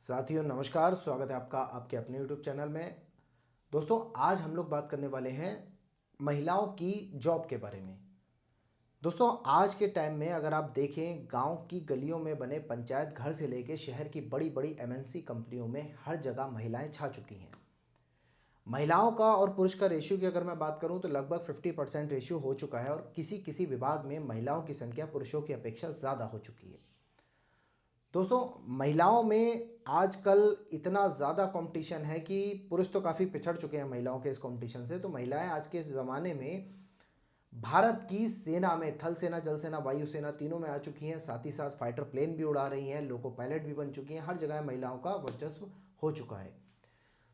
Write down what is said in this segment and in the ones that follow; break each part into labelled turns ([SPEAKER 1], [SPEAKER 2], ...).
[SPEAKER 1] साथियों नमस्कार, स्वागत है आपका आपके अपने यूट्यूब चैनल में। दोस्तों आज हम लोग बात करने वाले हैं महिलाओं की जॉब के बारे में। दोस्तों आज के टाइम में अगर आप देखें, गांव की गलियों में बने पंचायत घर से लेकर शहर की बड़ी बड़ी एमएनसी कंपनियों में हर जगह महिलाएं छा चुकी हैं। महिलाओं का और पुरुष का रेशियो की अगर मैं बात करूं तो लगभग 50% रेशियो हो चुका है और किसी किसी विभाग में महिलाओं की संख्या पुरुषों की अपेक्षा ज़्यादा हो चुकी है। दोस्तों महिलाओं में आजकल इतना ज़्यादा कंपटीशन है कि पुरुष तो काफ़ी पिछड़ चुके हैं महिलाओं के इस कंपटीशन से। तो महिलाएं आज के इस ज़माने में भारत की सेना में थल सेना, जल सेना, वायु सेना तीनों में आ चुकी हैं। साथ ही साथ फाइटर प्लेन भी उड़ा रही हैं, लोको पायलट भी बन चुकी हैं। हर जगह महिलाओं का वर्चस्व हो चुका है।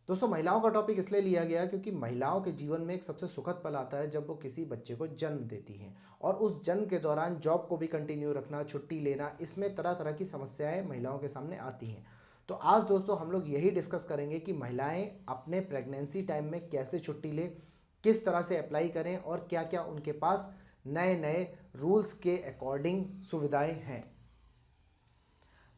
[SPEAKER 1] दोस्तों महिलाओं का टॉपिक इसलिए लिया गया क्योंकि महिलाओं के जीवन में एक सबसे सुखद पल आता है जब वो किसी बच्चे को जन्म देती हैं और उस जन्म के दौरान जॉब को भी कंटिन्यू रखना, छुट्टी लेना, इसमें तरह तरह की समस्याएं महिलाओं के सामने आती हैं। तो आज दोस्तों हम लोग यही डिस्कस करेंगे कि महिलाएं अपने प्रेगनेंसी टाइम में कैसे छुट्टी लें, किस तरह से अप्लाई करें और क्या क्या उनके पास नए नए रूल्स के अकॉर्डिंग सुविधाएं हैं।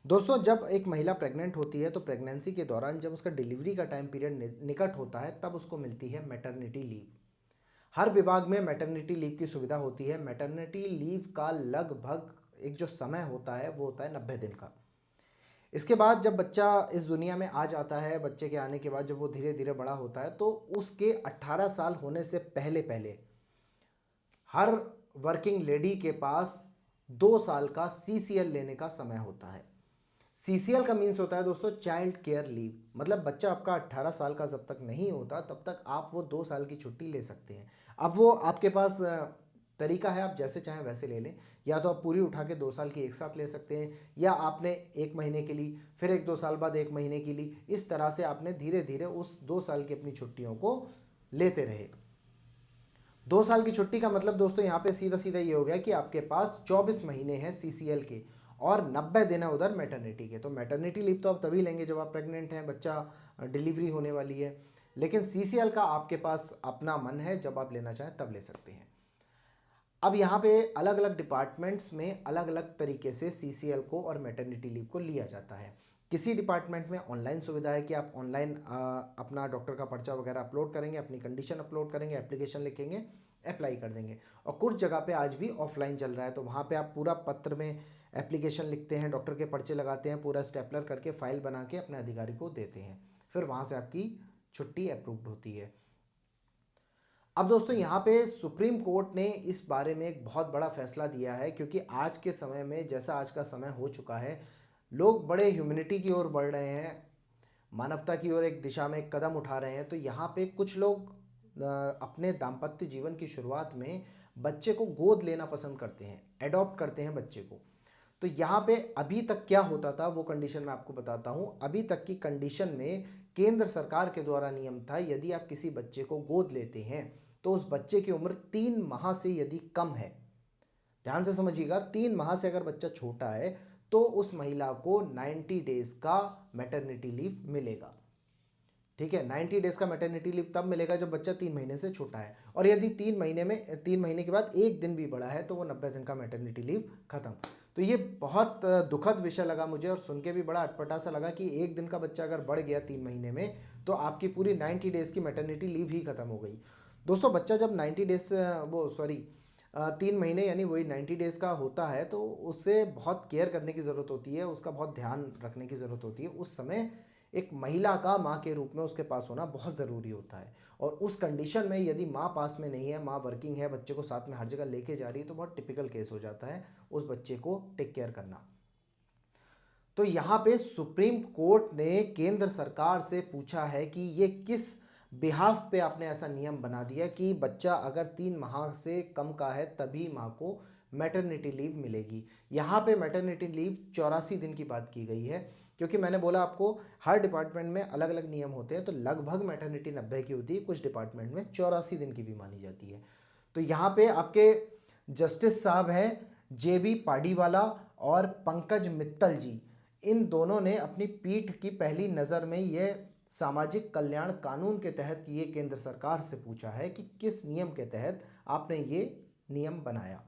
[SPEAKER 1] दोस्तों जब एक महिला प्रेग्नेंट होती है तो प्रेगनेंसी के दौरान जब उसका डिलीवरी का टाइम पीरियड निकट होता है तब उसको मिलती है मैटरनिटी लीव। हर विभाग में मैटरनिटी लीव की सुविधा होती है। मैटरनिटी लीव का लगभग एक जो समय होता है वो होता है 90 दिन का। इसके बाद जब बच्चा इस दुनिया में आ जाता है, बच्चे के आने के बाद जब वो धीरे धीरे बड़ा होता है तो उसके 18 साल होने से पहले पहले हर वर्किंग लेडी के पास 2 साल का सीसीएल लेने का समय होता है। सीसीएल का मीन्स होता है दोस्तों चाइल्ड केयर लीव। मतलब बच्चा आपका 18 साल का जब तक नहीं होता तब तक आप वो 2 साल की छुट्टी ले सकते हैं। अब वो आपके पास तरीका है, आप जैसे चाहें वैसे ले लें। या तो आप पूरी उठा के 2 साल की एक साथ ले सकते हैं, या आपने 1 महीने की ली, फिर एक 2 साल बाद 1 महीने की ली। इस तरह से आपने धीरे धीरे उस 2 साल की अपनी छुट्टियों को लेते रहे। 2 साल की छुट्टी का मतलब दोस्तों यहाँ पे सीधा सीधा ये हो गया कि आपके पास 24 महीने हैं सीसीएल के और 90 दिन है उधर मैटरनिटी के। तो मैटरनिटी लीव तो आप तभी लेंगे जब आप प्रेग्नेंट हैं, बच्चा डिलीवरी होने वाली है। लेकिन सीसीएल का आपके पास अपना मन है, जब आप लेना चाहें तब ले सकते हैं। अब यहाँ पे अलग अलग डिपार्टमेंट्स में अलग अलग तरीके से सीसीएल को और मैटरनिटी लीव को लिया जाता है। किसी डिपार्टमेंट में ऑनलाइन सुविधा है कि आप ऑनलाइन अपना डॉक्टर का पर्चा वगैरह अपलोड करेंगे, अपनी कंडीशन अपलोड करेंगे, एप्लीकेशन लिखेंगे, अप्लाई कर देंगे। और कुछ जगह पे आज भी ऑफलाइन चल रहा है, तो वहाँ पे आप पूरा पत्र में एप्लीकेशन लिखते हैं, डॉक्टर के पर्चे लगाते हैं, पूरा स्टेपलर करके फाइल बना के अपने अधिकारी को देते हैं, फिर वहाँ से आपकी छुट्टी अप्रूव्ड होती है। अब दोस्तों यहाँ पे सुप्रीम कोर्ट ने इस बारे में एक बहुत बड़ा फैसला दिया है, क्योंकि आज के समय में जैसा आज का समय हो चुका है, लोग बड़े ह्यूमैनिटी की ओर बढ़ रहे हैं, मानवता की ओर एक दिशा में एक कदम उठा रहे हैं। तो यहाँ पे कुछ लोग अपने दाम्पत्य जीवन की शुरुआत में बच्चे को गोद लेना पसंद करते हैं, एडॉप्ट करते हैं बच्चे को। तो यहाँ पे अभी तक क्या होता था वो कंडीशन मैं आपको बताता हूँ। अभी तक की कंडीशन में केंद्र सरकार के द्वारा नियम था, यदि आप किसी बच्चे को गोद लेते हैं तो उस बच्चे की उम्र 3 माह से यदि कम है, ध्यान से समझिएगा, 3 माह से अगर बच्चा छोटा है तो उस महिला को 90 डेज का मैटरनिटी लीव मिलेगा। ठीक है, 90 डेज का मैटरनिटी लीव तब मिलेगा जब बच्चा 3 महीने से छोटा है, और यदि 3 महीने के बाद 1 दिन भी बड़ा है तो वो 90 दिन का मैटरनिटी लीव खत्म। तो ये बहुत दुखद विषय लगा मुझे, और सुन के भी बड़ा अटपटा सा लगा कि 1 दिन का बच्चा अगर बढ़ गया 3 महीने में तो आपकी पूरी 90 डेज की मैटरनिटी लीव ही खत्म हो गई। दोस्तों बच्चा जब 90 डेज वो सॉरी 3 महीने यानी वही 90 डेज का होता है तो उससे बहुत केयर करने की ज़रूरत होती है, उसका बहुत ध्यान रखने की ज़रूरत होती है। उस समय एक महिला का माँ के रूप में उसके पास होना बहुत ज़रूरी होता है, और उस कंडीशन में यदि माँ पास में नहीं है, माँ वर्किंग है, बच्चे को साथ में हर जगह लेके जा रही है, तो बहुत टिपिकल केस हो जाता है उस बच्चे को टेक केयर करना। तो यहाँ पे सुप्रीम कोर्ट ने केंद्र सरकार से पूछा है कि ये किस बिहाफ पे आपने ऐसा नियम बना दिया कि बच्चा अगर 3 माह से कम का है तभी माँ को मैटरनिटी लीव मिलेगी। यहाँ पे मैटरनिटी लीव 84 दिन की बात की गई है, क्योंकि मैंने बोला आपको हर डिपार्टमेंट में अलग अलग नियम होते हैं। तो लगभग मैटरनिटी 90 की होती है, कुछ डिपार्टमेंट में 84 दिन की भी मानी जाती है। तो यहाँ पे आपके जस्टिस साहब हैं JB पाडीवाला और पंकज मित्तल जी, इन दोनों ने अपनी पीठ की पहली नज़र में यह सामाजिक कल्याण कानून के तहत ये केंद्र सरकार से पूछा है कि किस नियम के तहत आपने ये नियम बनाया,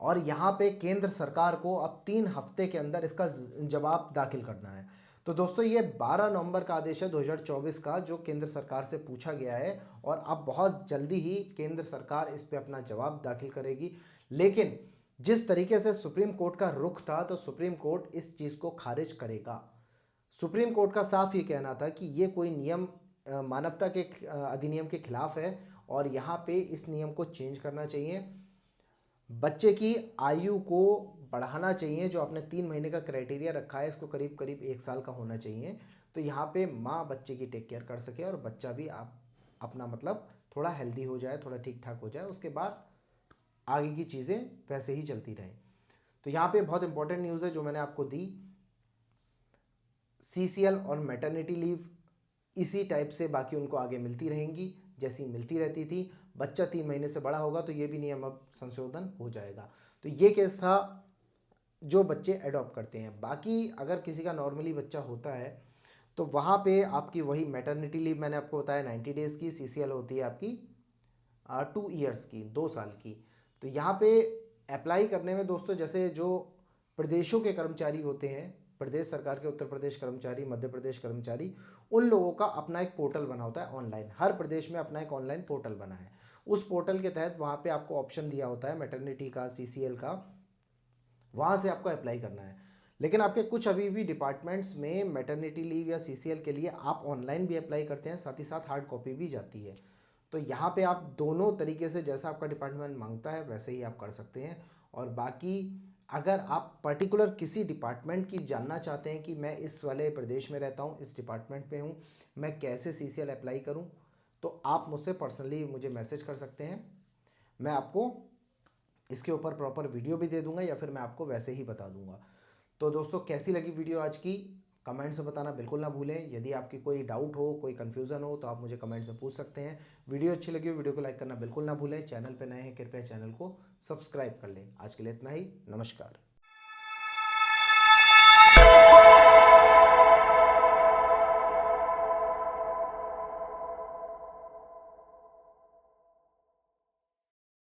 [SPEAKER 1] और यहाँ पे केंद्र सरकार को अब 3 हफ्ते के अंदर इसका जवाब दाखिल करना है। तो दोस्तों ये 12 नवंबर का आदेश है 2024 का, जो केंद्र सरकार से पूछा गया है और अब बहुत जल्दी ही केंद्र सरकार इस पे अपना जवाब दाखिल करेगी। लेकिन जिस तरीके से सुप्रीम कोर्ट का रुख था, तो सुप्रीम कोर्ट इस चीज़ को खारिज करेगा। सुप्रीम कोर्ट का साफ ये कहना था कि ये कोई नियम मानवता के अधिनियम के खिलाफ है और यहाँ पे इस नियम को चेंज करना चाहिए। बच्चे की आयु को बढ़ाना चाहिए, जो आपने 3 महीने का क्राइटेरिया रखा है इसको करीब करीब 1 साल का होना चाहिए, तो यहाँ पे माँ बच्चे की टेक केयर कर सके और बच्चा भी आप अपना मतलब थोड़ा हेल्दी हो जाए, थोड़ा ठीक ठाक हो जाए, उसके बाद आगे की चीज़ें वैसे ही चलती रहें। तो यहाँ पे बहुत इंपॉर्टेंट न्यूज़ है जो मैंने आपको दी। सीसीएल और मैटरनिटी लीव इसी टाइप से बाकी उनको आगे मिलती रहेंगी जैसी मिलती रहती थी। बच्चा 3 महीने से बड़ा होगा तो ये भी नियम अब संशोधन हो जाएगा। तो ये केस था जो बच्चे एडॉप्ट करते हैं। बाकी अगर किसी का नॉर्मली बच्चा होता है तो वहाँ पे आपकी वही मैटरनिटी लीव मैंने आपको बताया 90 डेज़ की, सीसीएल होती है आपकी 2 ईयर्स की, 2 साल की। तो यहाँ पे अप्लाई करने में दोस्तों, जैसे जो प्रदेशों के कर्मचारी होते हैं, प्रदेश सरकार के, उत्तर प्रदेश कर्मचारी, मध्य प्रदेश कर्मचारी, उन लोगों का अपना एक पोर्टल बना होता है ऑनलाइन। हर प्रदेश में अपना एक ऑनलाइन पोर्टल बना है। उस पोर्टल के तहत वहाँ पे आपको ऑप्शन दिया होता है मैटरनिटी का, सीसीएल का, वहाँ से आपको अप्लाई करना है। लेकिन आपके कुछ अभी भी डिपार्टमेंट्स में मैटरनिटी लीव या सीसीएल के लिए आप ऑनलाइन भी अप्लाई करते हैं, साथ ही साथ हार्ड कॉपी भी जाती है। तो यहाँ पे आप दोनों तरीके से, जैसा आपका डिपार्टमेंट मांगता है वैसे ही आप कर सकते हैं। और बाकी अगर आप पर्टिकुलर किसी डिपार्टमेंट की जानना चाहते हैं कि मैं इस वाले प्रदेश में रहता हूँ, इस डिपार्टमेंट में हूँ, मैं कैसे सीसीएल अप्लाई करूँ, तो आप मुझसे पर्सनली मुझे मैसेज कर सकते हैं। मैं आपको इसके ऊपर प्रॉपर वीडियो भी दे दूंगा या फिर मैं आपको वैसे ही बता दूंगा। तो दोस्तों कैसी लगी वीडियो आज की, कमेंट से बताना बिल्कुल ना भूलें। यदि आपकी कोई डाउट हो, कोई कन्फ्यूज़न हो, तो आप मुझे कमेंट से पूछ सकते हैं। वीडियो अच्छी लगी हो वीडियो को लाइक करना बिल्कुल ना भूलें। चैनल पर नए हैं कृपया चैनल को सब्सक्राइब कर लें। आज के लिए इतना ही, नमस्कार।